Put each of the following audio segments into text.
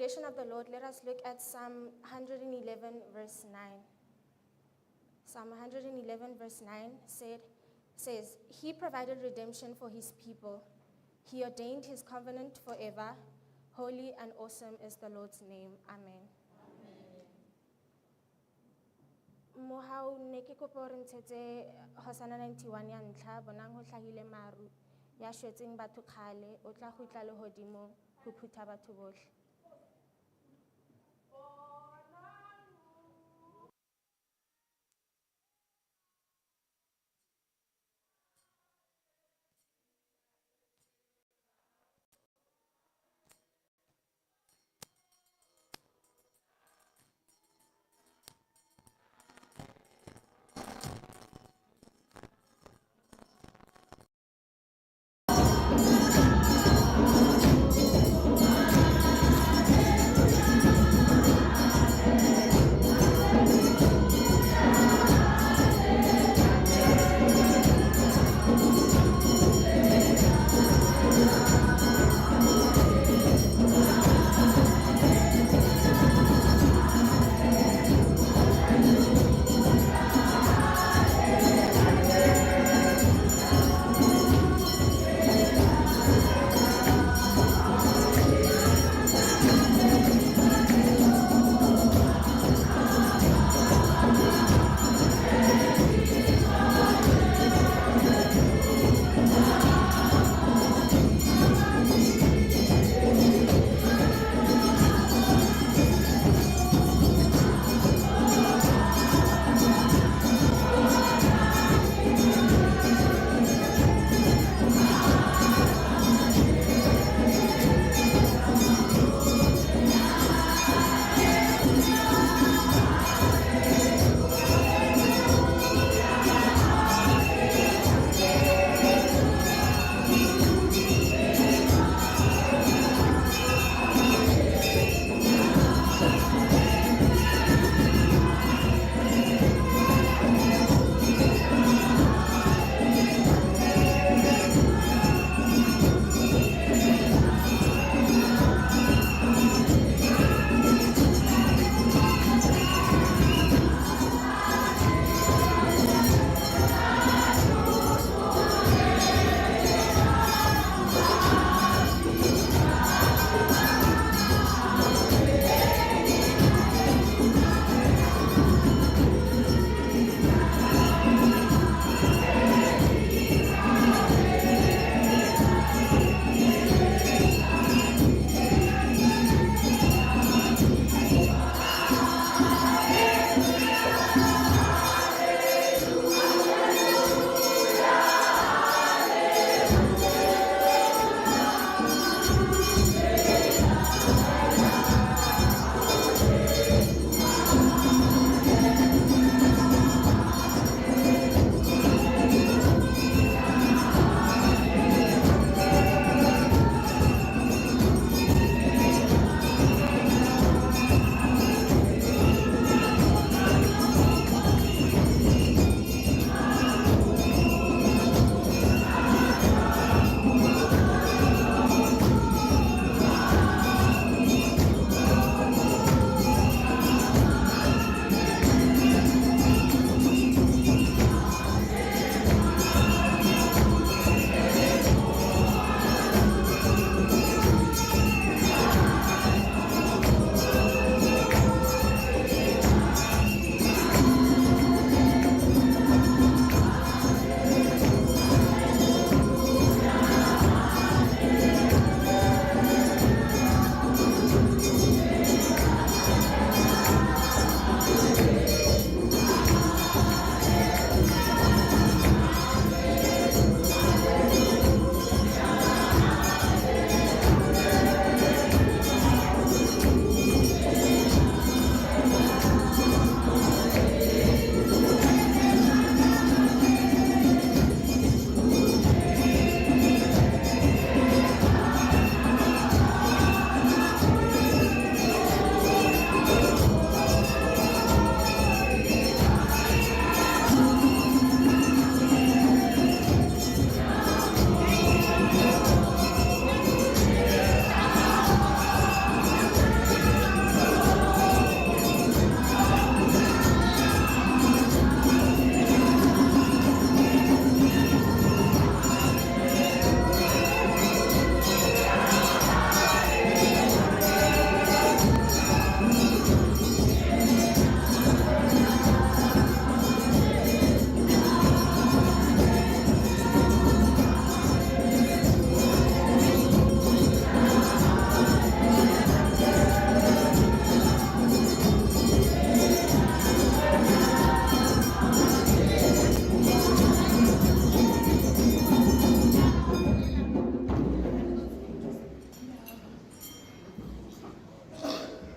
revelation of the Lord, let us look at Psalm 111, verse 9. Psalm 111, verse 9 says, He provided redemption for his people. He ordained his covenant forever. Holy and awesome is the Lord's name. Amen. Mohau ne ke kopa hore ntshetse Hosana 91 ya ntlha bonang ho hlahile maru ya shwetseng batho kgale o tla kgutla lehodimo ho phutha batho bohle.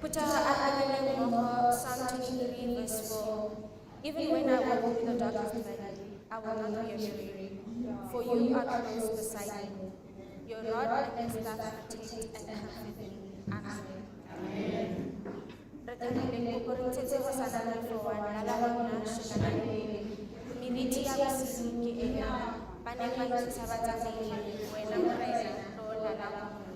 Phuta Agaleng Moko, Psalm 23, verse 4. Even when I walk through the darkest valley, I will not be afraid, for you are close beside me. Your rod and your staff protect and comfort me. Amen. Re thabile kopo re ntshetse Hosana 341 lala lona shenana le meriti ya bosiu ke ena ba neng ba nthusa ba tsamaile wena morena tlo lala mono.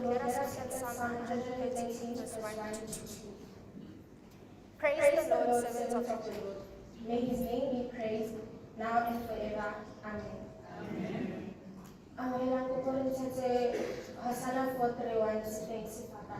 Lord, let us look at Psalm 113, verse 1 to 2. Praise the Lord, servants of the Lord. May his name be praised, now and forever. Amen. Amelang ko po rin sa Hosanna 4:31, si thanks si Papa.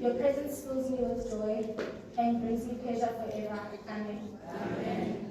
Your presence fills me with joy and brings me pleasure forever. Amen. Amen.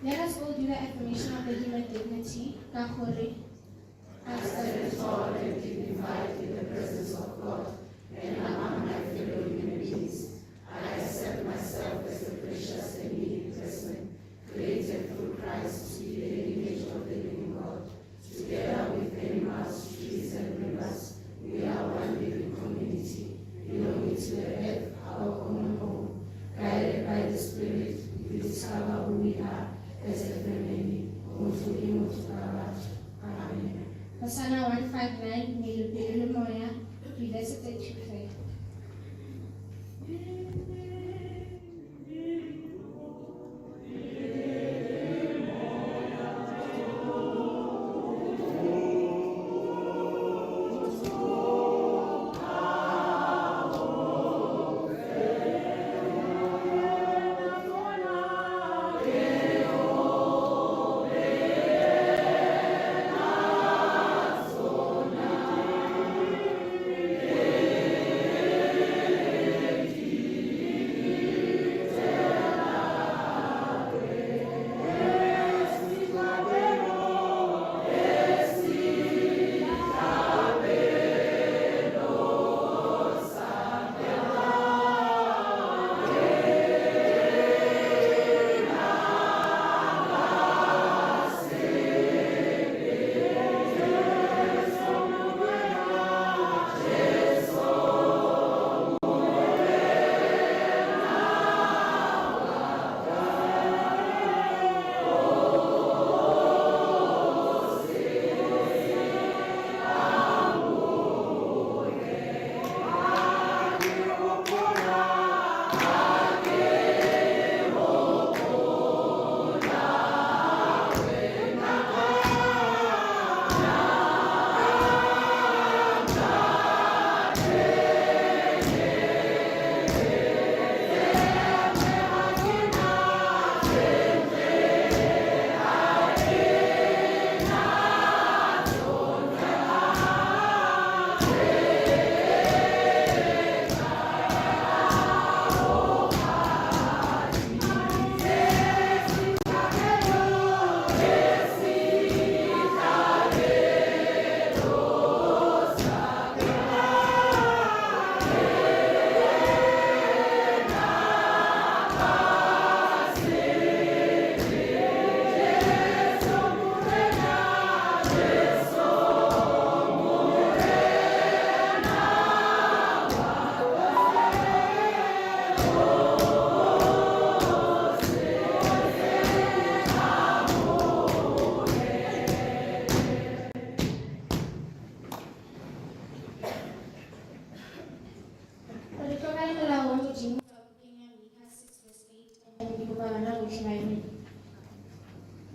Let us all do the affirmation of the human dignity. Kahore. I stand tall and dignified in the presence of God and among my fellow human beings. I accept myself as a precious and needy person, created through Christ to be the image of the living God. Together with animals, trees, and rivers, we are one living community, belonging to the earth, our common home. Guided by the Spirit, we discover who we are as a family. Amen. Hosanna 159, Milupilulu Moya, University Tufe.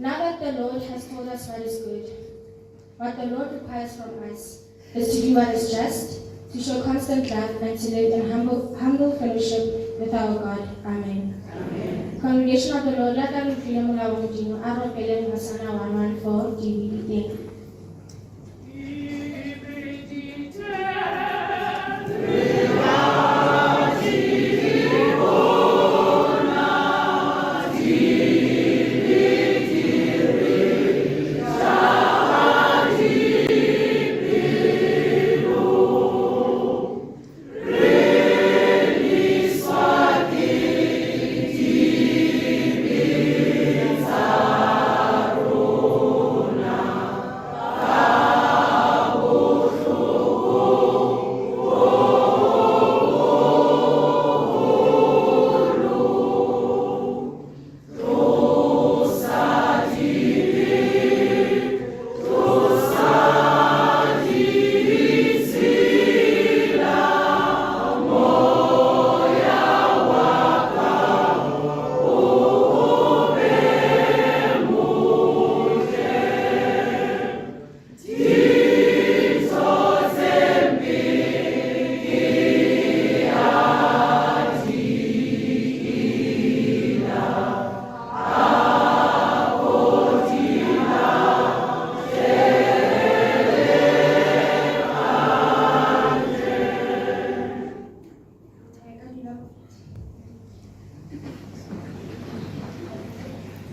Now that the Lord has told us what is good, what the Lord requires from us is to do what is just, to show constant love, and to live in humble fellowship with our God. Amen. Amen. Congregation of the Lord, let us refrain from our Mujino, Aro Pelen Hasana 114, DVD.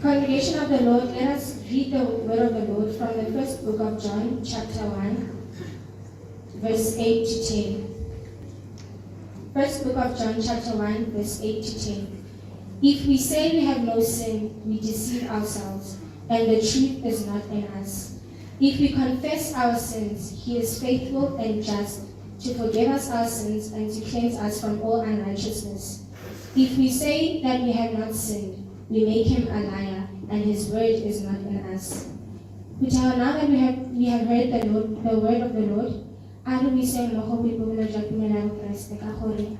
Congregation of the Lord, let us read the word of the Lord from the first book of John, chapter 1, verse 8 to 10. First book of John, chapter 1, verse 8 to 10. If we say we have no sin, we deceive ourselves, and the truth is not in us. If we confess our sins, he is faithful and just to forgive us our sins and to cleanse us from all unrighteousness. If we say that we have not sinned, we make him a liar, and his word is not in us. Now that we have heard the word of the Lord, how do we say mmogo boipobolo jwa tumelo ya Keresete ka gore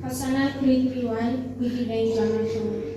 Hosanna 331, we delay John Ashon.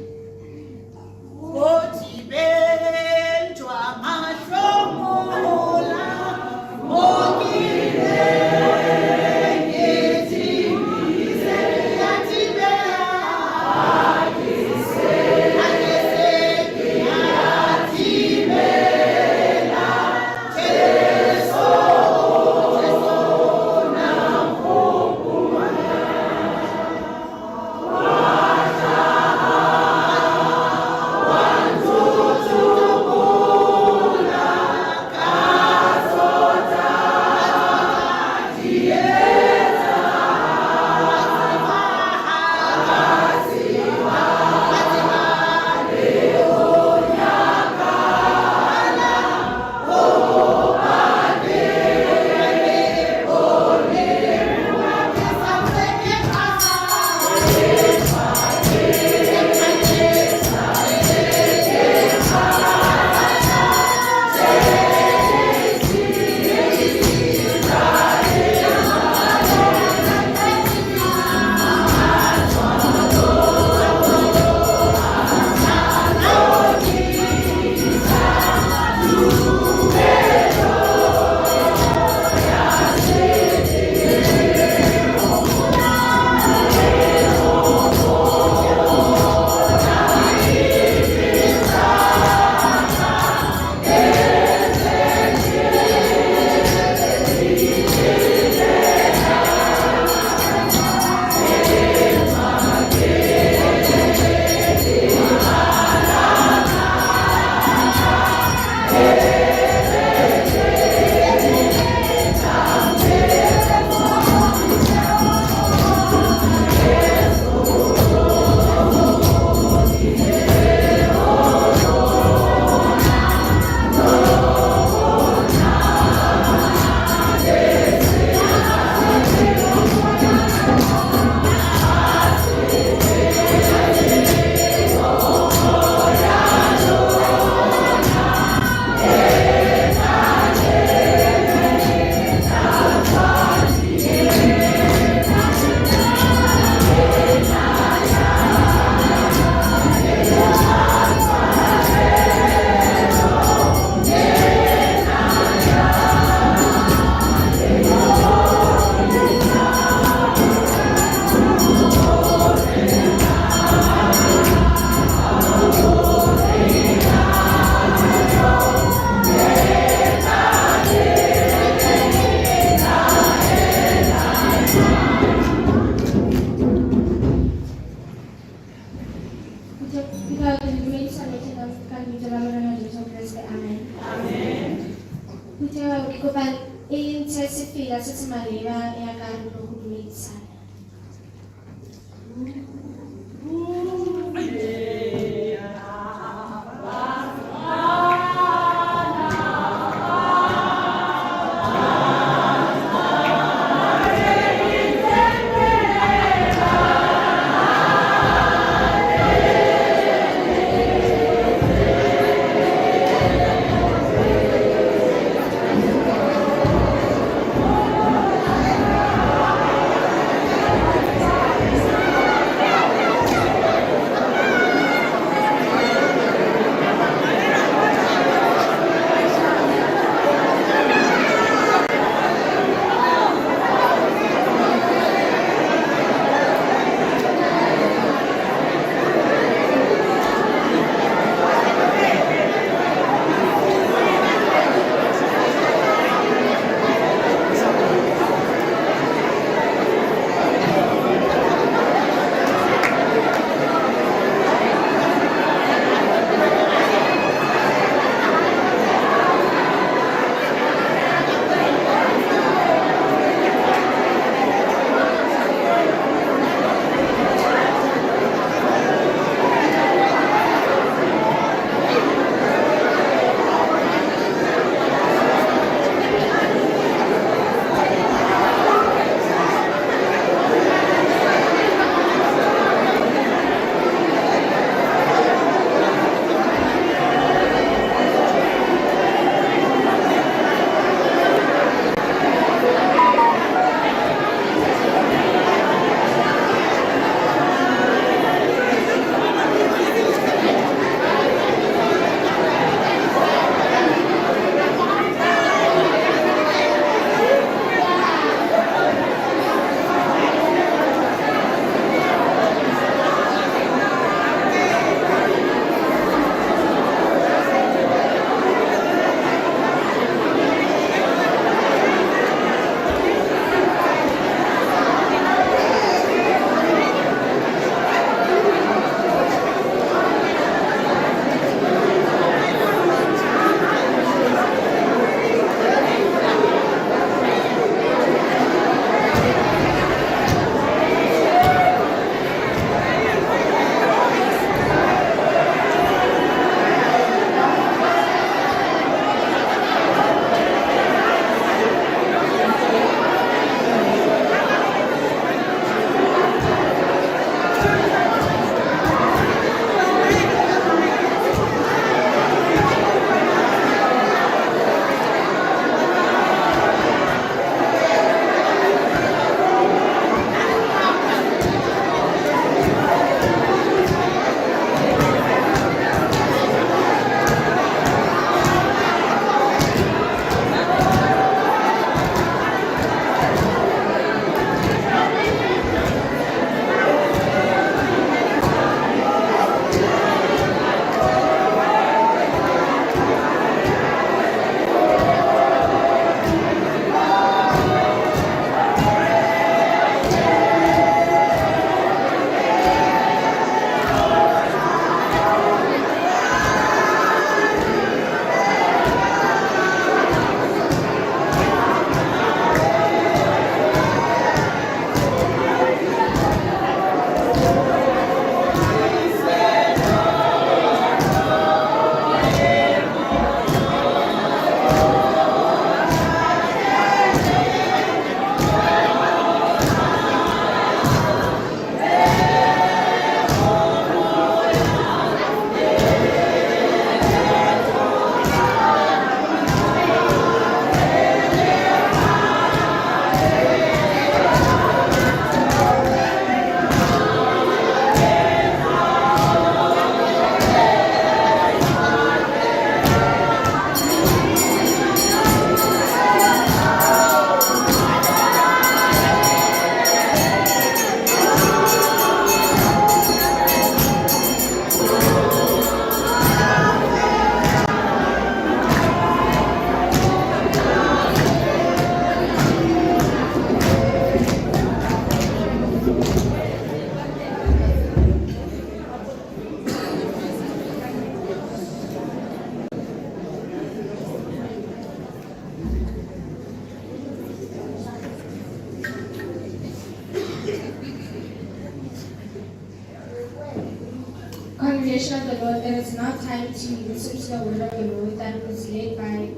proclamation of the Lord. It is now time to listen to the word of the Lord that was led by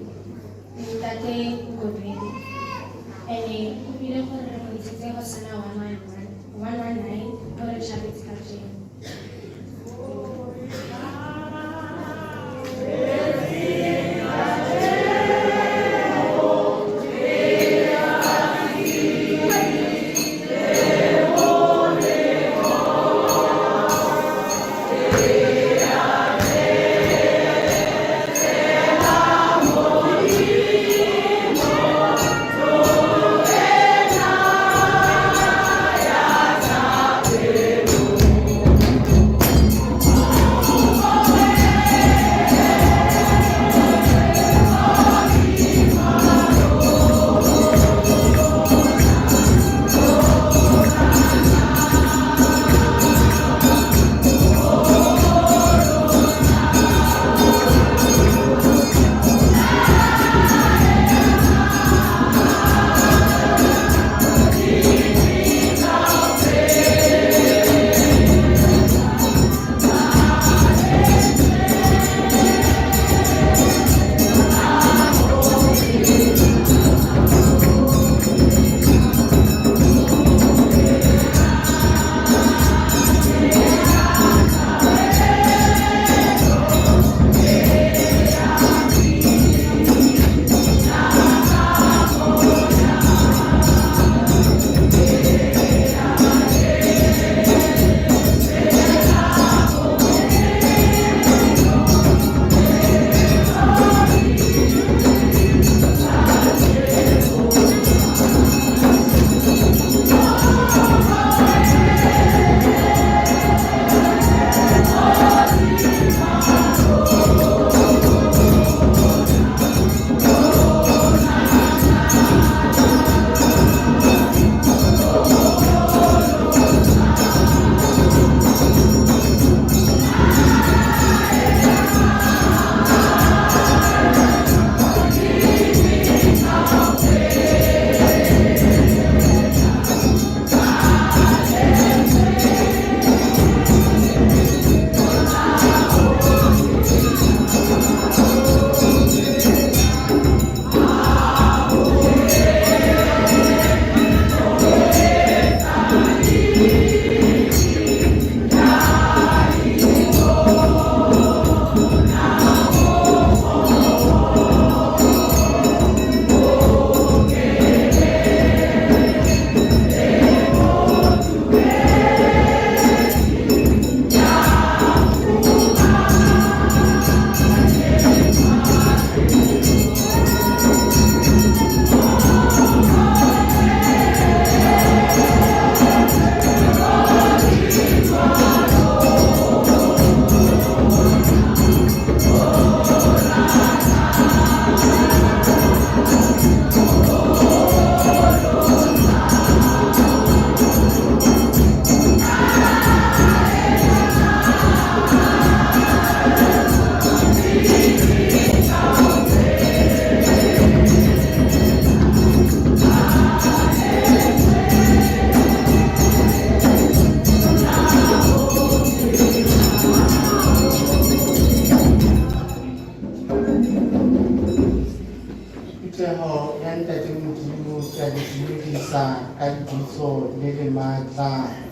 Ntate Godwin. And we don't go to Hosanna 119, or Shabbat Kajin.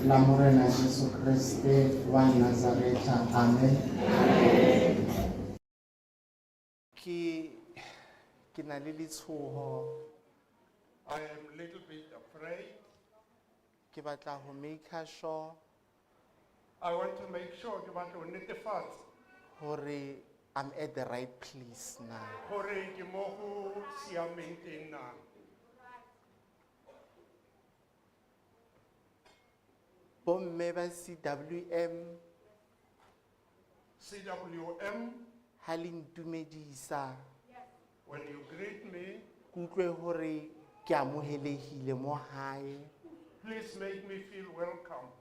La morena Jesu Christe wa Nazareta. Amen. Ke na le letshoho. I am a little bit afraid. Ke batla ho make sure I want to make sure ke batla ho netefatsa hore I'm at the right place now. hore ke mo go siameng teng na. Bomme ba CWM CWM, ha le ntumedisa when you greet me, ke utlwe hore ke amohelehile mo hae. please make me feel welcome.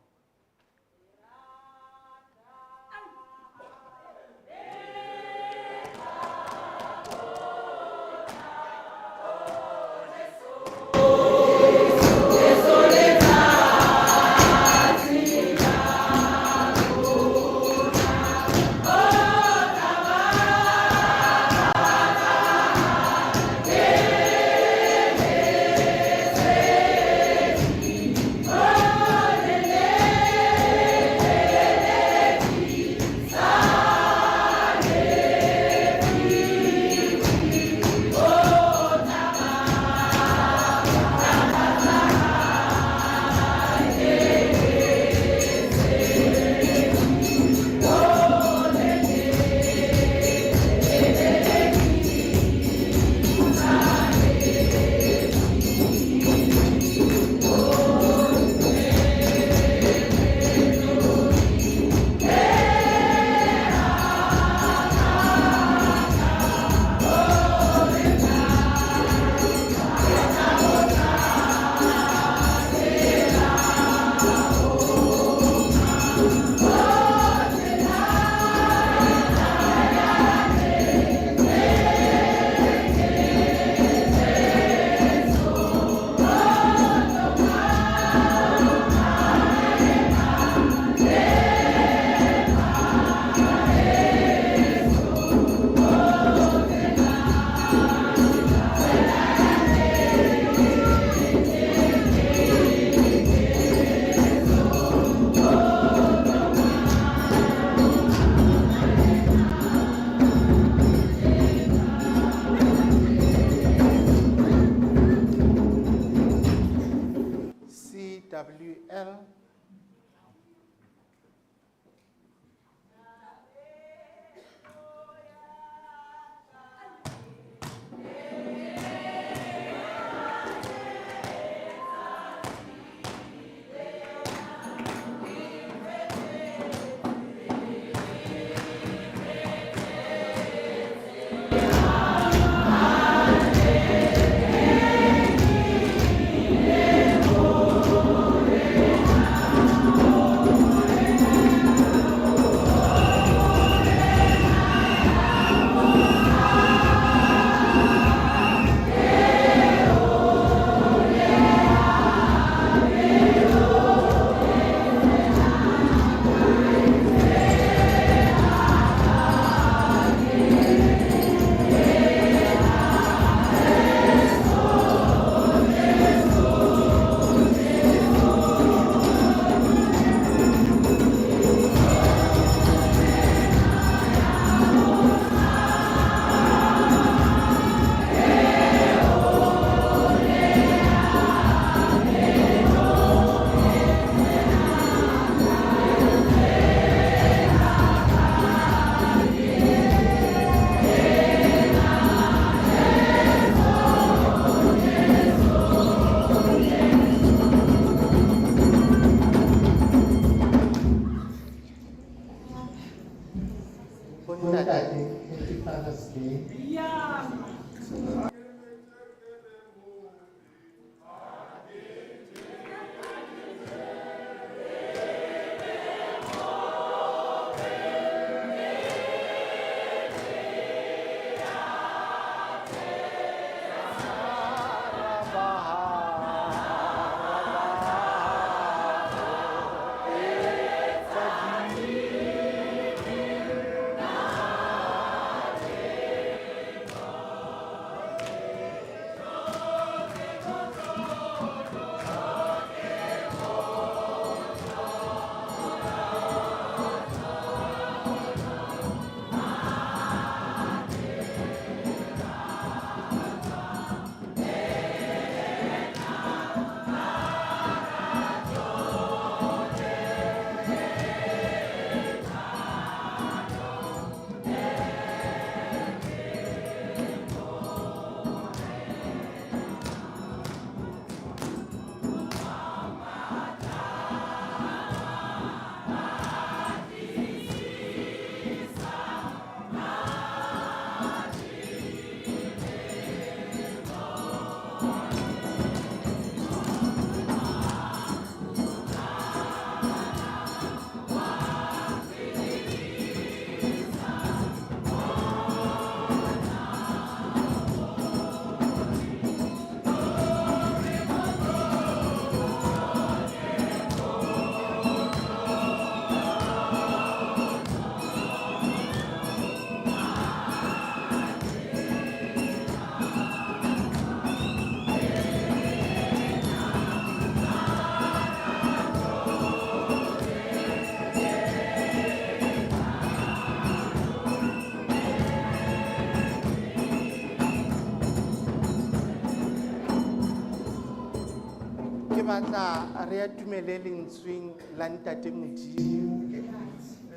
Ke batla re atumele lentsweng la ntate Modimo.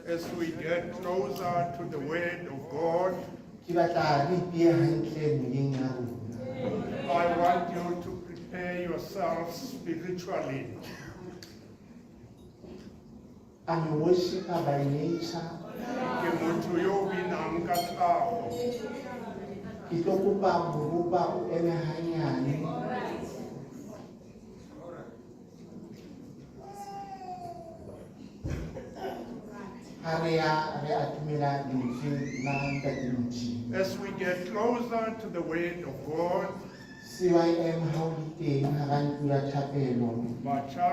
As we get closer to the Word of God, Ke batla re ipee hantle moyeng ya rona. I want you to prepare yourselves spiritually. I'm a worshiper by nature. Ke motho yo o binang ka tlhago. Ke tlo kopa morupa o eme hanyane. Ha re atumela lentswe la ntate Modimo. As we get closer to the Word of God, CYM ha o le teng hara ntlo ya thapelo. batjha,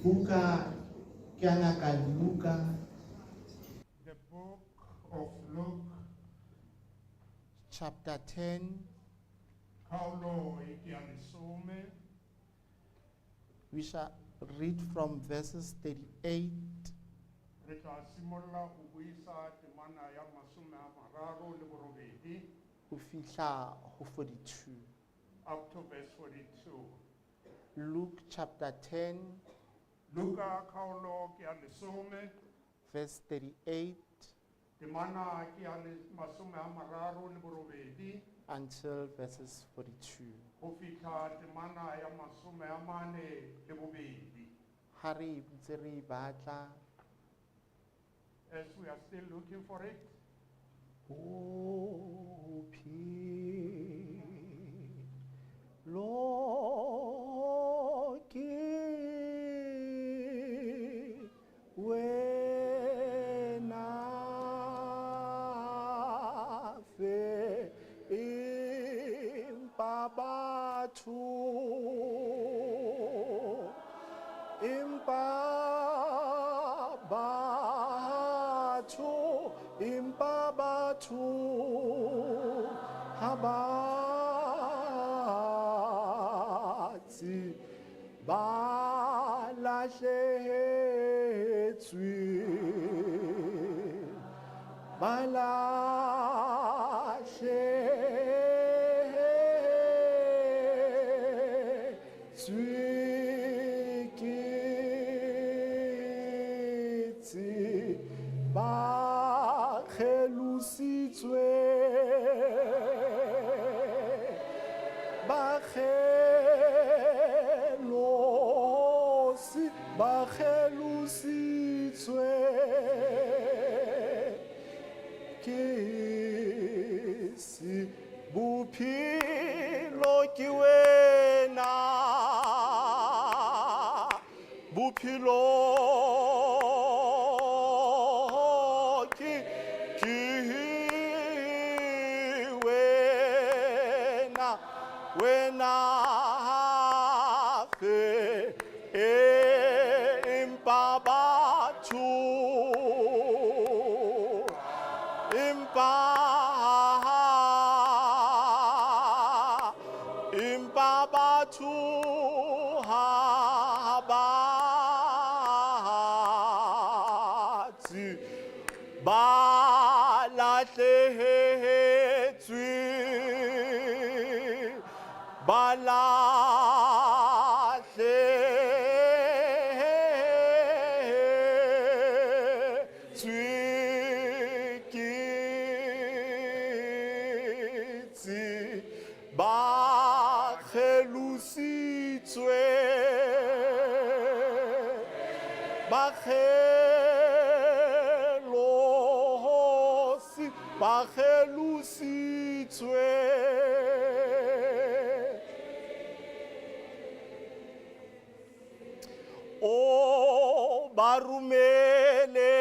buka ke ya ngaka Luka The book of Luke, chapter 10. Kaulo ya lesome, We shall read from verses 38 re tla simolla go buisa temana ya masome a mararo le borobedi go fihla go 42. up to verse 42. Luke chapter 10, Luka Kaulo ya lesome, verse 38 temana ke ya masome a mararo le borobedi until verses 42. go fihla temana ya masome a mane le bobedi. Ha re ntse re e batla, As we are still looking for it, Lo ke wena fe empa batho ha ba ba lahlehetswe ba lahlehetswe ke ba kgelusitswe ba kgelusitswe ke se bophelo ke wena bophelo ke wena fe empa batho ha ba ba lahlehetswe ba lahlehetswe ke ba kgelusitswe ba kgelusitswe o ba rumele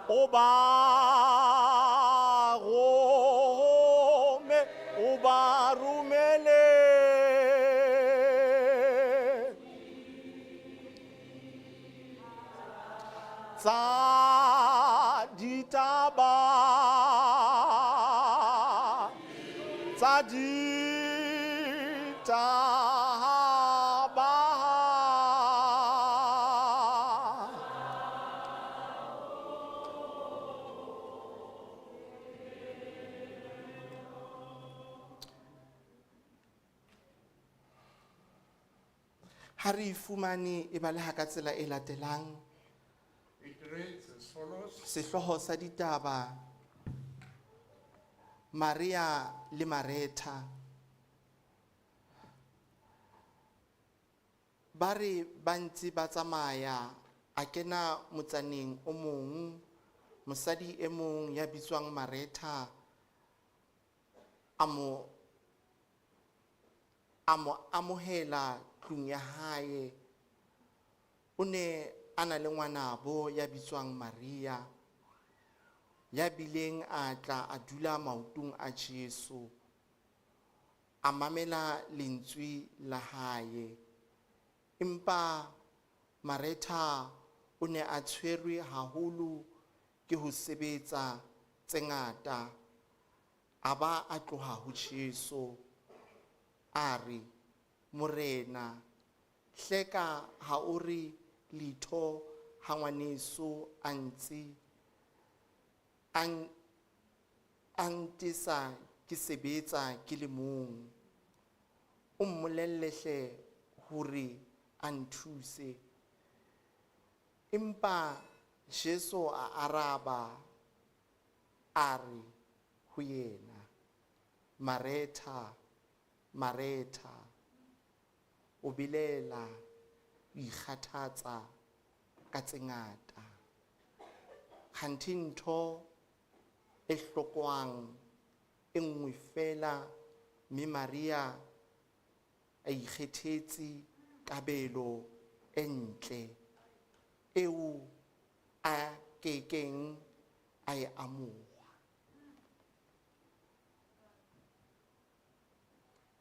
o ba rome o ba rumele tsa ditaba ha re fumane e baleha ka tsela e latelang. it reads as follows. Sehloho sa ditaba, Maria le Maretha. Ba re ba ntse ba tsamaya a kena motsaneng o mong, mosadi e mong ya bitswang Maretha a mo amohela tlung ya hae. O ne a na le ngwanabo ya bitswang Maria, ya bileng a tla a dula maotong a Jesu, a mamela lentswe la hae. Empa Maretha o ne a tshwerwe haholo ke ho sebetsa tse ngata, a ba a tloha ho Jesu a re, Morena, hleka ha o re letho ha ngwaneso a ntse a ntisa ke sebetsa ke le mong. O mmolelle hle hore a nthuse. Empa Jesu a araba a re ho yena, Maretha, Maretha, o bilela, o ikgathatsa ka tse ngata. Khanthi ntho e hlokwang e nngwe fela, mme Maria a ikgethetse kabelo e ntle eo a kekeng a e amoha.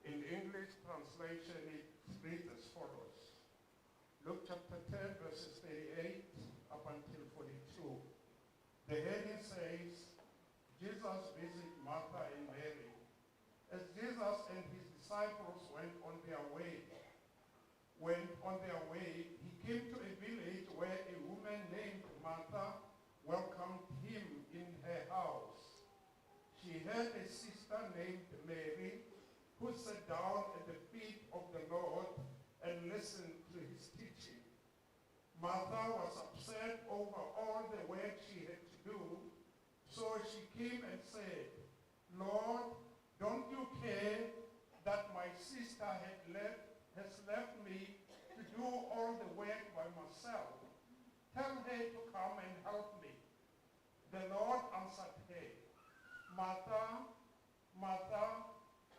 In English translation, it reads as follows. Luke chapter 10, verses 38 up until 42. The heading says, Jesus visit Martha and Mary. As Jesus and his disciples went on their way, he came to a village where a woman named Martha welcomed him in her house. She had a sister named Mary, who sat down at the feet of the Lord and listened to his teaching. Martha was upset over all the work she had to do, so she came and said, Lord, don't you care that my sister has left me to do all the work by myself? Tell her to come and help me. The Lord answered her, Martha, Martha,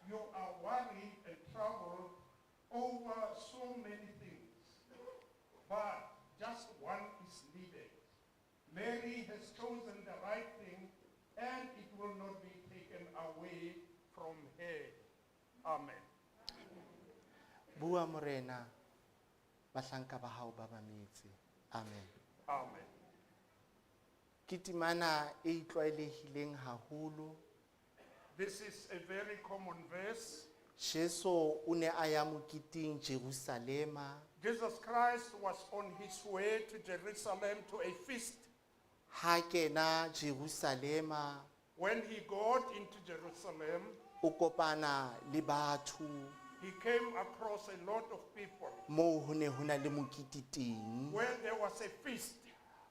you are worried and troubled over so many things, but just one is needed. Mary has chosen the right thing, and it will not be taken away from her. Amen. Bua Morena, bahlanka ba hao ba mametse. Amen. Amen. Kitimana e itlwaelehileng haholo. This is a very common verse. Jesu o ne a ya mokiting Jerusalema. Jesus Christ was on his way to Jerusalem to a feast. Ha kena Jerusalema, When he got into Jerusalem, o kopana le batho he came across a lot of people moo ho ne ho na le mokete teng. where there was a feast.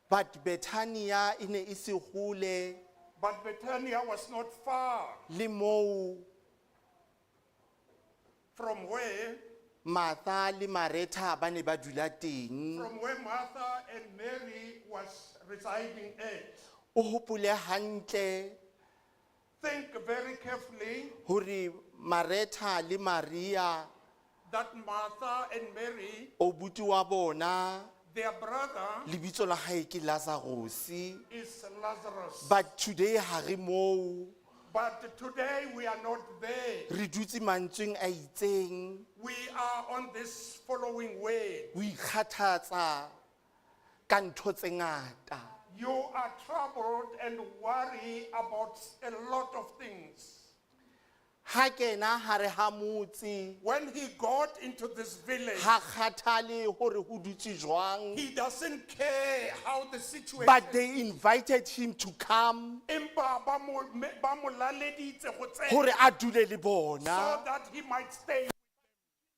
But Bethania e ne e se hole But Bethania was not far le moo from where Martha le Maretha ba ne ba dula teng. Martha and Mary was residing at. O hopole hantle Think very carefully hore Maretha le Maria that Martha and Mary, o buti wa bona their brother, lebitso la hae ke Lazarus. is Lazarus. But today ha re moo, But today we are not there. re dutse mantsweng a itseng, We are on this following way. o ikgathatsa ka ntho tse ngata. You are troubled and worry about a lot of things. Ha kena hare ha motse, When he got into this village, ha kgathale hore ho dutse jwang, he doesn't care how the situation but they invited him to come Empa ba mo laleditse go tsena hore a dule le so bona. that he might stay.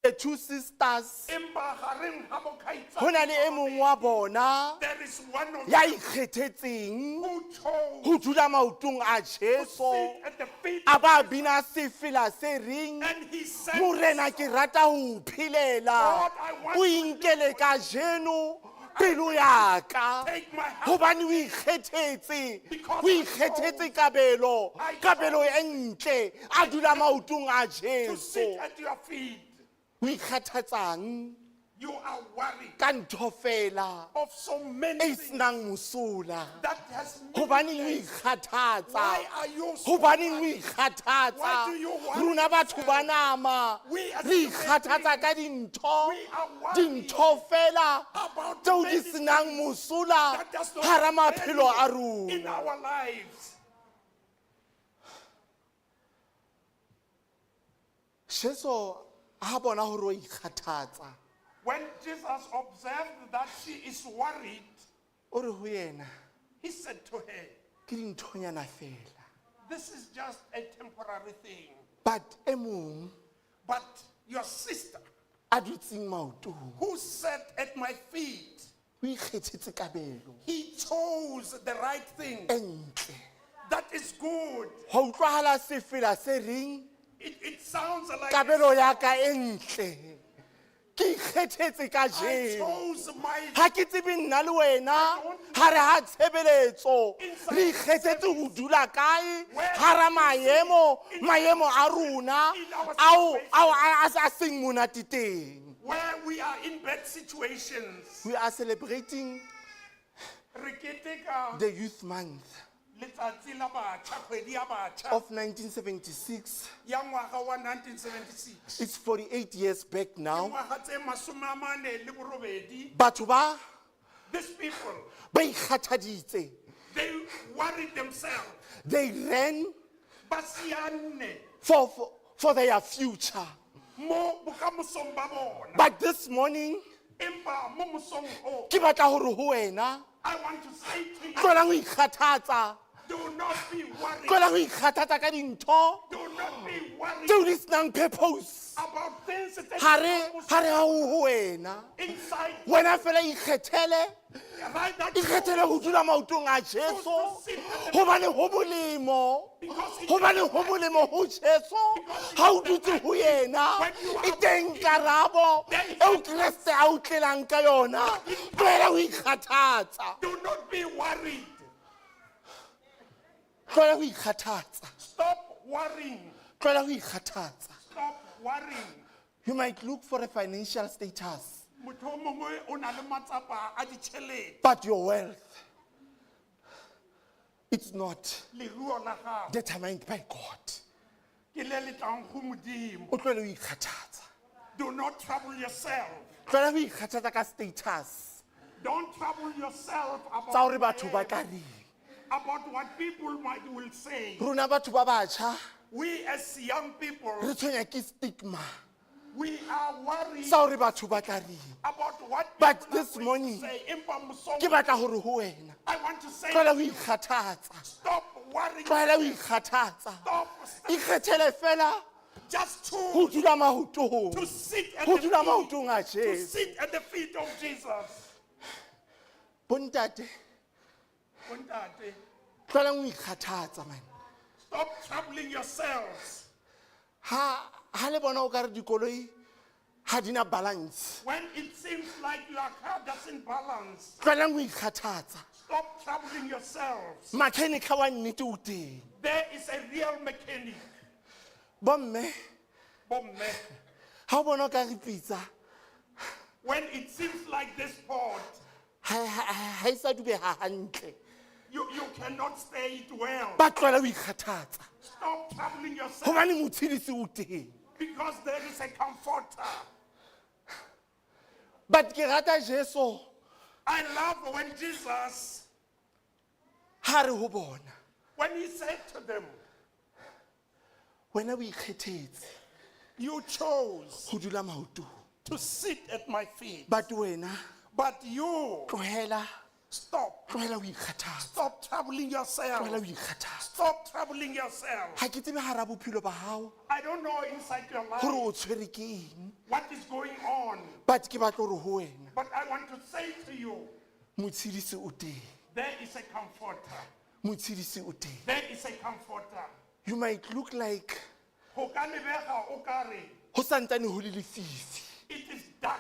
The two sisters, Empa gareng ha bokgaitsane ho na le e mong wa bona there is one of ya them ikgethetseng who chose ho dula maotong a to Jesu. sit at the feet A of ba Jesus. bina sefela se reng, And he said, Morena ke rata ho phelela, Lord, I want o to inkele ka jeno pelo ya ka, take my hand. hobane o ikgethetse, o ikgethetse kabelo e ntle, a dula maotong a To sit Jesu. at your feet. O ikgathatsang You are worried ka ntho fela of so many e things senang mosola. that has Hobaneng o meaningless. ikgathatsa? Why are you so Hobaneng o worried? ikgathatsa? Why do you worry Rona batho ba yourself? nama We as re human ikgathatsa ka beings, dintho we are worried dintho fela about tseo di many senang things mosola that does not hara have maphelo a value in rona. our lives. Jesu ha bona hore o ikgathatsa, When Jesus observed that she is worried, o re ho yena he said to her, ke dinthonyana fela. this is just a temporary thing. But e mong But your sister, a dutseng maotong who sat at my feet, o ikgethetse kabelo he chose the right thing. e ntle. That is good. Ho utlwahala sefela se reng It sounds like kabelo ya ka e ntle. Ke ikgethetse ka I jeno. chose my. Ha ke tsebe nna le wena ha re ha tshebeletso re ikgethetse ho dula kae hara maemo a rona ao a seng monate teng. Where we are in bad situations. We are celebrating Re keteka the Youth Month letsatsi la batjha, kgwedi ya batjha, of 1976. ya ngwaga wa 1976. It's 48 years back now. Ngwaga tse masome a mane le borobedi. Batho ba These people, ba ikgathaditse. they worried themselves. They ran Ba sianne for their future. mo bokamosong ba bona. But this morning, Empa mo mosong o, ke batla hore ho wena I want to say to you, tlola ho ikgathatsa. do not be worried. Tlola ho ikgathatsa ka dintho Do not be worried tseo di senang purpose. about things that Ha re ha ho wena. inside. Wena fela ikgethele. Right that Ikgethele ho dula maotong a Jesu. Hobane ho molemo. Hobane ho molemo ho Jesu. Ha o dutse ho yena. E teng karabo eo Kriste a o tlelang ka yona. Tloela ho ikgathatsa. do not be worried. Tloela ho ikgathatsa. Stop worrying. Tloela ho ikgathatsa. Stop worrying. You might look for a financial status, Motho o mongwe o na le matsapa a ditjhelete. but your wealth, it's not Leruo la gago determined by God. ke le letlang go Modimo. O tloela ho ikgathatsa. Do not trouble yourself. Tloela ho ikgathatsa ka status Don't trouble yourself tsa hore batho ba ka reng. about what people will say. Rona batho ba batjha We as young people, re tshwenya ke stigma we are worried sa hore batho ba tla reng. about what But people are this going morning, to say. Empa mosong, ke batla hore ho wena I want to say, tloela ho ikgathatsa. stop worrying. Tloela ho ikgathatsa. Stop Ikgethele fela just ho to dula maotong. sit at Ho the dula feet, maotong a to Jesu. sit at the feet of Jesus. Bontate, Bontate, tloela ho ikgathatsa man. stop troubling yourselves. Ha le bona o ka re dikoloi ha di na balance. When it seems like your car doesn't balance, Tloelang ho ikgathatsa. stop troubling yourselves. Mechanic wa nnete o teng. There is a real mechanic. Bomme, Bomme, ha o bona o ka re pitsa, when it seems like this port, ha e sa dubeha hantle. you cannot stay it well. Ba tloela ho ikgathatsa. Stop troubling yourself Hobane motshedisi o teng. because there is a comforter. But ke rata Jesu I love when Jesus, ha re ho bona. when he said to them, Wena o ikgethetse you chose ho dula maotong. to sit at my feet, But wena but you tlohela stop. tlohela ho ikgathatsa. Stop troubling yourself. Tlohela ho ikgathatsa. Stop troubling yourself. Ha ke tsebe hara bophelo ba hao I don't know inside your hore life o tshwere ke eng. what is going on, But ke batla hore ho wena but I want to say to you, motshedisi o teng. there is a comforter. Motshedisi o teng. There is a comforter. You might look like Ho ka lebega o ka re, ho santsane ho le lefifi. it is dark.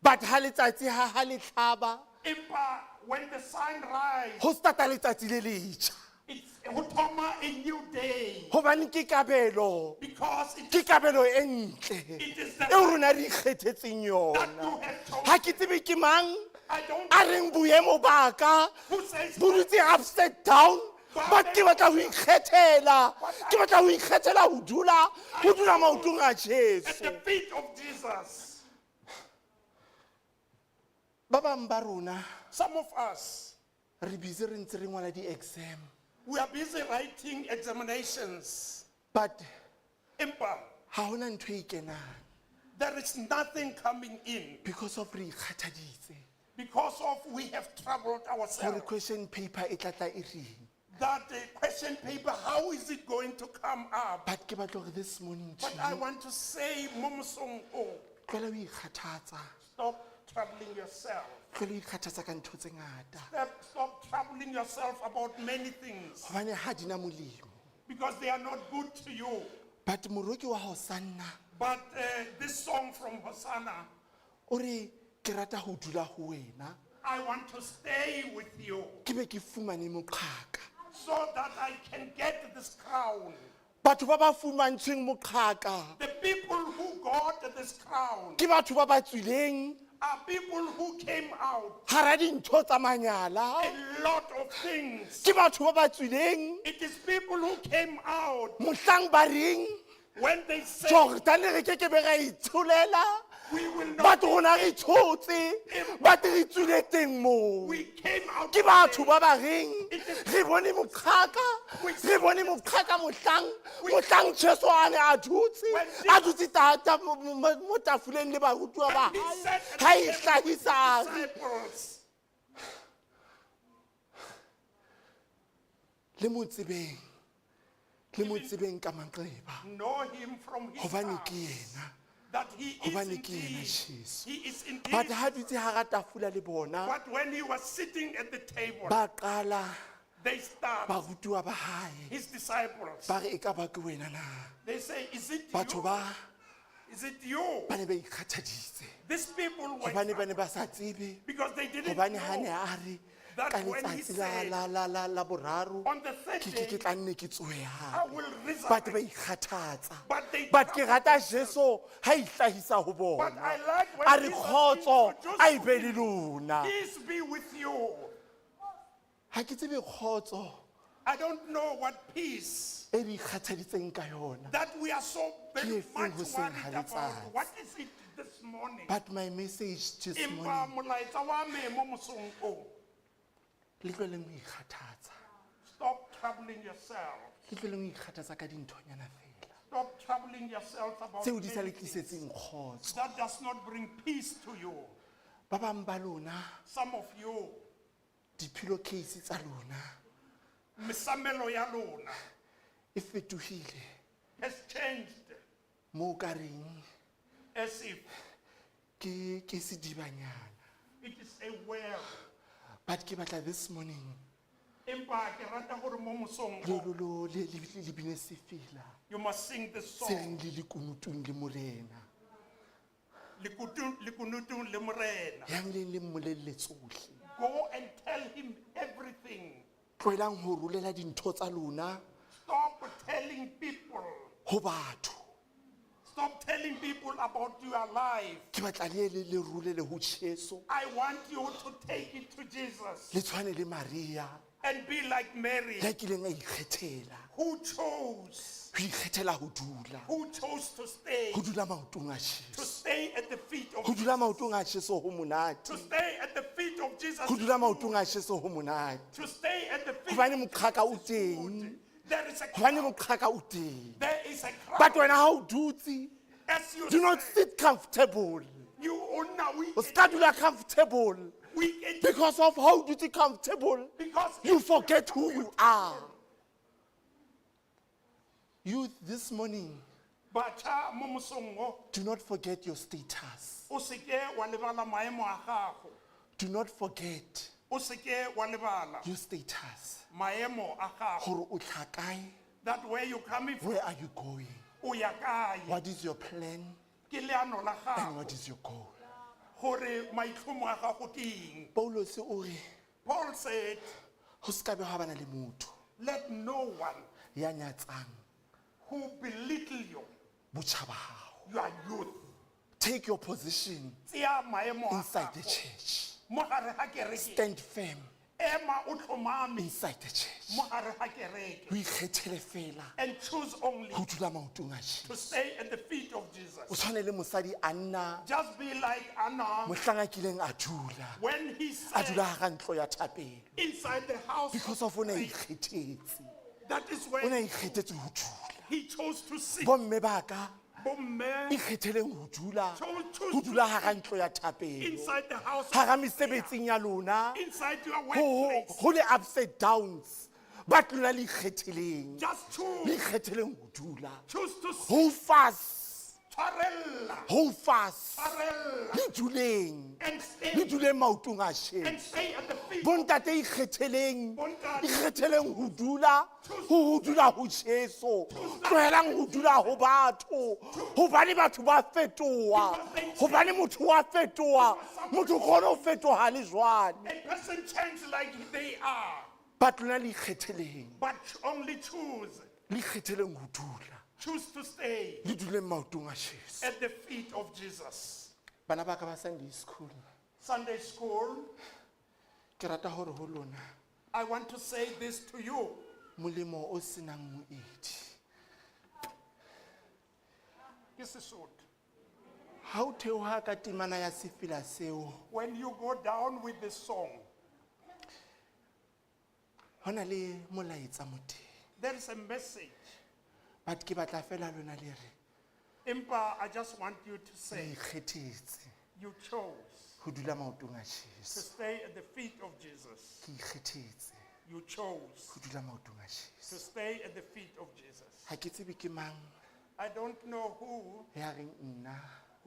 But ha letsatsi ha le tlhaba Empa when the sun rises, ho starta letsatsi le letjha. it's ho thoma a new day. Hobane ke kabelo. Because Ke kabelo e ntle. It is the E rona re ikgethetseng yona. that you have chosen. Ha ke tsebe ke mang I don't a reng boemo ba ka who says bo dutse upside down, but ke batla ho ikgethela. Ke batla ho ikgethela ho dula maotong a at Jesu. the feet of Jesus. Ba bang ba rona Some of us, re busy re ntse re ngwala di-exam, we are busy writing examinations. but Impa, ha hona ntho e kenang there is nothing coming in because of re ikgathaditse. because of we have troubled Gore ourselves. question paper e tla tla e reng. That question paper, how is it going to come up? But ke batla hore this morning to But I you, want to say, Momosong, tlohela ho ikgathatsa. stop troubling yourself. Tlohela ho ikgathatsa ka ntho tse ngata. Stop troubling yourself about many things Hobane ha di na molemo. because they are not good to you. But moroki wa Hosanna But this song from Hosanna, o re ke rata ho dula ho wena, I want to stay with you ke be ke fumane moqhaka. so that I can get this crown. Batho ba ba fumantshweng moqhaka The people who got this crown ke batho ba ba tswileng are people who came out hara dintho tsa manyala, a lot of things. ke batho ba ba tswileng It is people who came out mohlang ba reng when they said, Jordane re ke ke be ra itsholela, we will but not, rona re tshotse, but re tswile teng moo. we came out. Ke batho ba ba reng re bone moqhaka, re bone moqhaka mohlang Jesu a ne a dutse tata mo tafoleng le barutwa ba He hae. said Ha to e the hlahisang disciples, le mo tsebeng ka manqeba, know him from his hobane heart, ke yena, that he is hobane ke yena indeed, Jesu. he is But indeed. ha dutse hara tafula le bona, But when he was sitting at the table, ba qala they start, barutwa ba hae his disciples, ba re e ka ba ke wena na. they say, is it Batho you? ba Is it you? ba ne ba ikgathaditse These people were, hobane ba ne ba sa tsebe, because they didn't hobane ha ne know a re that ka when he letsatsi said, la boraro on the third ke day, tla nne ke tsohe I hape. will But resurrect. ba ikgathatsa, But they but ke rata Jesu ha ihlahisa ho But bona, I like a when re Jesus kgotso introduced a e be le him, lona. peace be with you. Ha ke tsebe kgotso I don't know what peace e re ikgathaditseng ka yona, that we are so Ke very efeng much hoseng worried ha about. letsatsi? What is it this morning? but my message this Empa morning, molaetsa wa me mo mosong o, le tlweleng ho ikgathatsa, stop troubling yourself. le tlweleng ho ikgathatsa ka dinthonyana fela Stop troubling yourself about tseo di sa many le things. tlisetseng kgotso. That does not bring peace to you. Ba bang ba lona, Some of you, di-pillowcase tsa lona mesamelo ya lona e fetohile has changed mo ka reng as if ke sedibanyana. it is a well. But ke batla this morning Empa ke rata gore mo mosong le o, lo le bine sefela you must sing this se song. reng le lekunutung le morena, Lekunutung le morena. yang leng le mmolelle tsohle, Go and tell him everything. tloelang ho rolela dintho tsa lona Stop telling people. ho batho. Stop telling people about your life. Ke batla le rolele ho Jesu, I want you to take it to Jesus le tshwane le Maria and be like Mary, ya kileng a ikgethela who chose ho ikgethela ho dula to stay, maotong a to Jesu, stay at the feet of ho dula maotong a Jesu ho monate, to stay at the feet of Jesus, ho dula maotong a Jesu ho monate, to stay at the feet hobane of moqhaka o Jesus. teng, There is a hobane crowd. moqhaka o teng. There is a But crowd. wena ha o dutse, As you do not say, sit comfortable. you own now O ska dula comfortable because of how you sit comfortable. because You forget who you are. Youth, this morning, Bacha mo mosong o, do not forget your status. o se ke wa lebala maemo a gago. Do not forget O se ke wa lebala your status. maemo a gago. Hore o tla kae? That where you coming from, Where are you going? o ya kae? What is your plan Ke leano la and gago what is your goal? gore maitlhomo a gago ke eng. Paulo se o re, Paul said, ho ska be ha bana le motho Let no one ya nyatsang who belittle you, botjha ba hao. your youth, Take your position tseya maemo a inside the gago. church. Mo gare ga kereke, Stand firm ema o tlhomame inside the church. mo gare ga kereke, O ikgethele fela and choose only ho dula maotong a to Jesu. stay at the feet of O Jesus. tshwane le mosadi a nna Just be like Anna mohlang a kileng a dula. when he A dula said hara ntlo ya thapelo. inside the house Because of o ne a ikgethetse. that is O ne when a ikgethetse ho dula. he chose to sit. Bomme ba ka Bomme ikgetheleng ho dula Choose ho dula hara ntlo ya thapelo. inside the house, Hara mesebetsing ya lona inside your ho workplace. ho le upside downs. But lona le ikgetheleng. Just Le choose, ikgetheleng ho dula. choose to sit. Hold fast. Tshwarella, Hold fast. tshwarella, Le duleng. and Le stay, duleng maotong a and Jesu. stay at the feet. Bontate ikgetheleng. Bontate. Ikgetheleng ho dula ho dula ho Jesu. Tlohelang ho dula ho batho. Hobane batho ba fetoha. Hobane motho wa fetoha. Motho o kgona ho fetoha le jwale. A person change like they are, But lona le ikgetheleng. but only choose, Le ikgetheleng ho dula. choose to stay Le duleng maotong a Jesu. at the feet of Jesus. Bana ba ka ba Sunday school. Sunday school, Ke rata hore ho lona I want to say this to you. molemo o senang moedi. Ke Sesotho. Ha o theoha ka temana ya sefila seo, When you go down with the song, hona le molaetsa mo teng. there is a message. But ke batla fela lona le re Impa, I just want you to le say ikgethetse you chose ho dula maotong a to Jesu. stay at the feet of Jesus. Ke ikgethetse You chose ho dula maotong a to Jesu. stay at the feet of Jesus. Ha ke tsebe ke mang I don't know who ya reng nna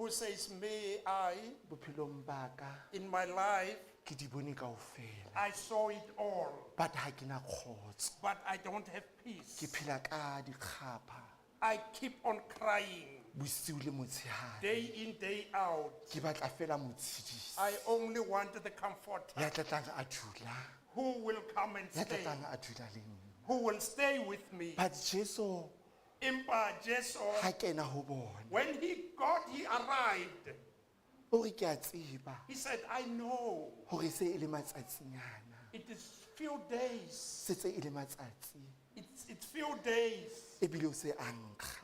says, may I, bophelong ba ka in my life, ke di bone kaofela. I saw it all, But ha ke na kgotso. but I don't have Ke peace. phela ka dikgapha I keep on crying bosiu le motshehare. day in, day out. Ke batla fela motshedisi I only want the comforter ya tlatlang a dula. who will come and Ya stay, tlatlang a dula le nna. who will stay with me. But Jesu Impa Jesu, ha kena ho bona. when he arrived, O re ke a tseba he said, I know hore se e le matsatsinyana. it is few days. Setse e le matsatsi. It's few days. Ebile o se a nkga.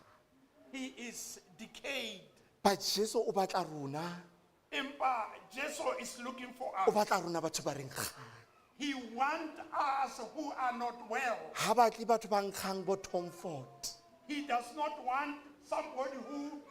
He is decayed. But Jesu o batla rona. Impa Jesu is looking for O us. batla rona batho ba reng kgang. He wants us who are not well. Ha batle batho ba nkgang bo Tom Ford. He does not want somebody who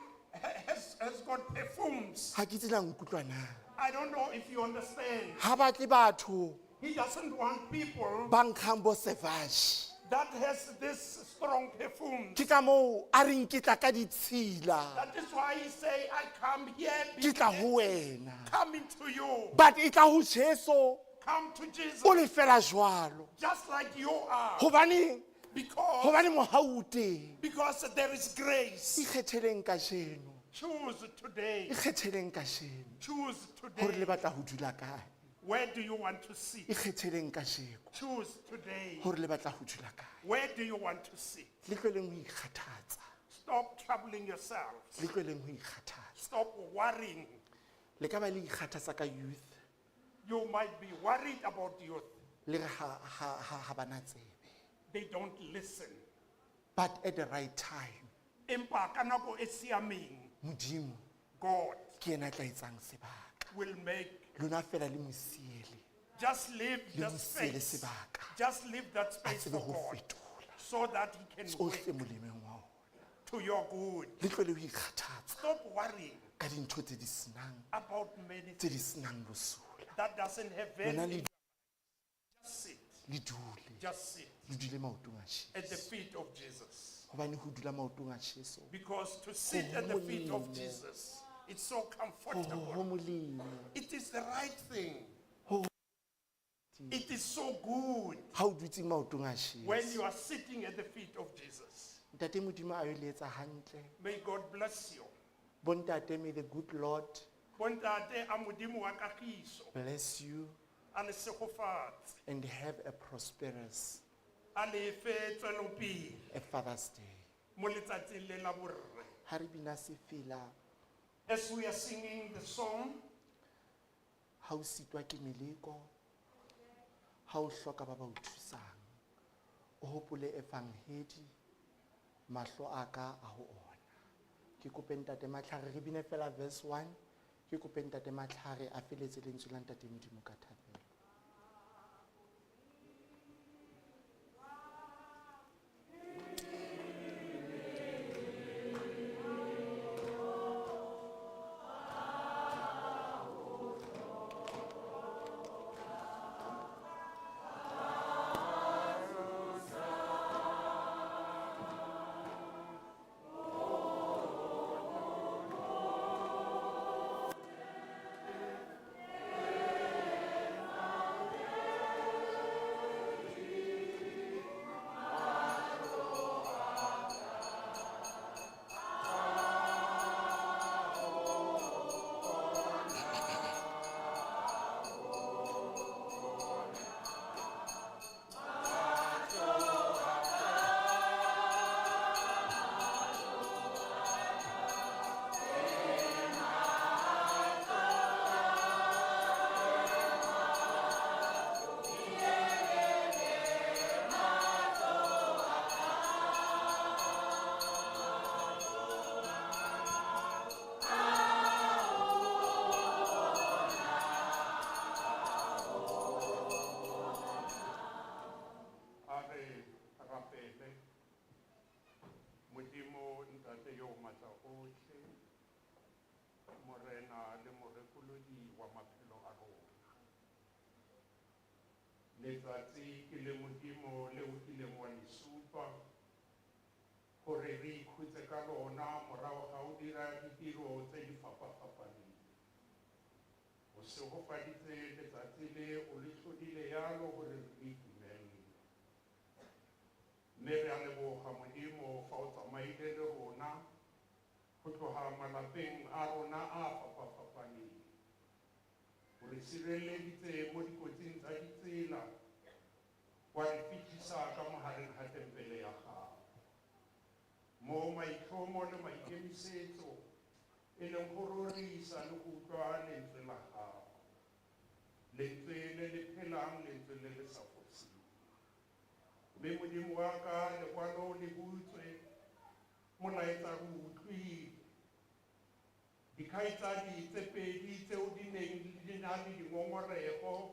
has got perfumes. Ha ke tsela nkutlwa na. I don't know if you understand. Ha batle batho He doesn't want people ba nkgang bo Savage. that has this strong perfume. Ke ka moo a reng ke tla ka ditshila. That is why he say, I come here, Ke tla ho wena. coming to you. But e tla ho Jesu Come to Jesus o le fela jwalo. just like you are. Hobane Because mohau o teng. there is grace. Ikgetheleng kajeno. Choose today. Ikgetheleng kajeno. Choose Hore le today. batla ho dula kae. Where do you want to sit? Ikgetheleng kajeko. Choose today. Hore le batla ho dula kae. Where do you want to sit? Le tlweleng ho ikgathatsa. Stop troubling yourselves. Le tlweleng ho ikgathatsa. Stop worrying. Le ka ba le ikgathatsa ka youth. You might be worried about youth. Le re ha bana tsebe. They don't listen. But at the right time, Empa ka nako e siameng, Modimo God ke yena a tla etsang sebaka. will make. Lona fela le mo siele. Just leave Le that mo siele space. sebaka. Just leave that A space tsebe for ho God fetola. so that He can Tsohle work molemeng wa ona. to your good. Le tlwele ho ikgathatsa Stop worrying ka dintho tse di senang, about many tse di things senang bosola. that doesn't have Lona value. le Just sit. dule. Just sit Le dule maotong a at the Jesu. feet of Jesus. Hobane ho dula maotong a Jesu. Because to sit at the feet of Jesus, it's so Ho comfortable. molemo. It is the right thing. Ho It is so good ha o dutse maotong a when Jesu. you are sitting at the feet of Jesus. Ntate Modimo a yo le etsa hantle. May God bless you. Bontate, may the good Lord Bontate a Modimo wa kagiso, bless you a le segofatse, and have a prosperous a le fe tswelopele a Father's Day. mo letsatsing le la borre. Ha re bina se fela, As we are singing the song, ha o sitwa ke meleko, ha o hloka ba ba o thusang, o hopole evanghedi, mahlo a ka a ho ona. Ke kope Ntate Matlhare, re bine fela verse 1, ke kope Ntate Matlhare a feletse lentswe la Ntate Modimo ka thapelo. Modimo Ntate yo matla ohle, morena le morekolodi wa maphelo a rona. Letsatsi ke le Modimo le o kileng wa le supa hore re ikhutse ka lona morao ga o dira ditiro tse di fapafapaneng. O se hofaditse letsatsi le o le tlhodile yalo hore re itumelle. Mme re a leboga Modimo fa o tsamaile le rona go tloga malapeng a rona a fapafapaneng. O re sireleditse mo dikotsing tsa ditsela, wa re fitlhisa ka mogareng ga tempele ya gago. Mo maitlhomo le maikemisetso e leng go rorisa le go utlwa lentswe la gago, lentswe le le phelang, lentswe le le sa foseng. Mme Modimo wa ka lekwalo le butswe, molaetsa re utlwile. Dikgaitsadi tse pedi tseo di neng di na le dingongorego,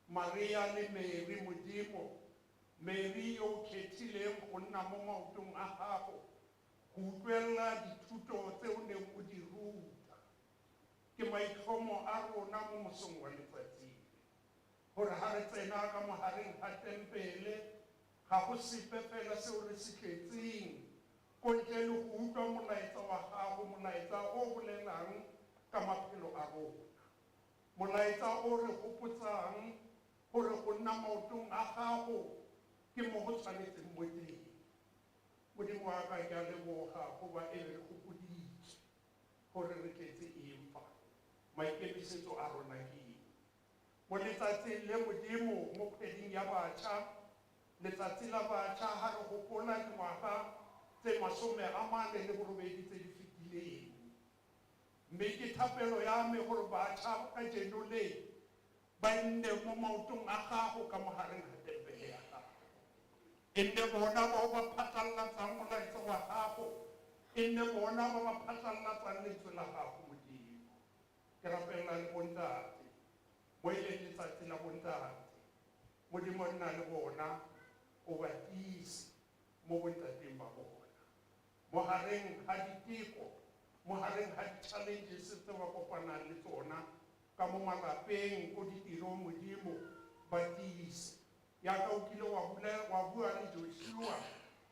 Maria le Mary Modimo, Mary yo o kgethileng go nna mo maotong a gago, go utlwelela dithuto tse o neng o di ruta. Ke maitlhomo a rona mo mosong wa letsatsi, gore ha re tsena ka mogareng ga tempele, ga go sepe fela seo re se tletseng ko ntle le go utlwa molaetsa wa gago, molaetsa o bolelang ka maphelo a rona, molaetsa o re gopotsang gore go nna maotong a gago ke mo go tshwanetseng mo teng. Modimo wa ka ke a leboga goba e re gopoditse gore re tletse empa maikemisetso a rona ke eng. Mo letsatsing le Modimo mo kgweding ya batjha, letsatsi la batjha ha re gopola dingwaga tse 48 tse di fetileng. Mme ke thapelo ya me gore batjha ka jeno le ba nne mo maotong a gago ka mogareng ga tempele ya gago. E nne bona bao ba phatlalatsang molaetsa wa gago, e nne bona ba ba phatlalatsang lentswe la gago Modimo. Ke rapela le bontate mo e leng letsatsi la bontate, Modimo nna le bona o ba tiise mo bontateng ba bona, mogareng ga diteko, mogareng ga di-challenges tse ba kopanang le tsona ka mo malapeng, ko ditirong Modimo ba tiise. Yaka o kile wa bua le Joshua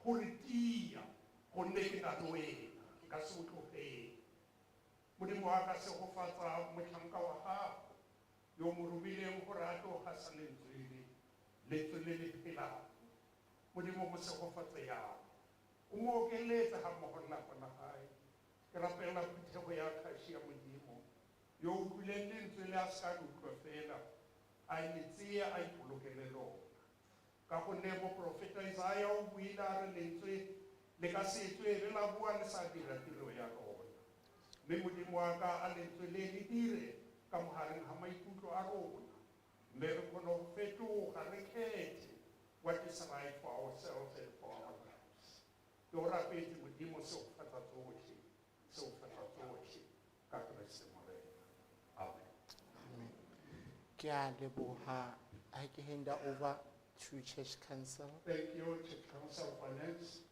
gore tia gonne ke na le wena, ke ka se o tlogele. Modimo wa ka se go fatsa motlhanka wa gago yo mo romileng gore a tlo gasa lentswe le le phelang. Modimo mo se go fatse yalo, o mo okeletse ga mmogo lelapa la gae. Ke rapela phuthego ya kgaši ya Modimo yo o utlwileng lentswe le a se ka le utlwa fela, a le tseye a ipolokele lona. Ka gonne moprofeta Isaiah o buile a re lentswe le ka setswe le la bua le sa dira tiro ya lona. Mme Modimo wa ka a lentswe le le dire ka mogareng ga maikutlo a rona. Mme re kgone go fetoga re kgethe what is right for ourselves and for our lives. Ke o rapetse Modimo se go fetsa tsotlhe, se go fetsa tsotlhe ka Kriste Morena. Amen. Ke a leboha ha ke hand over to Church Council. Thank you, Church Council Finance.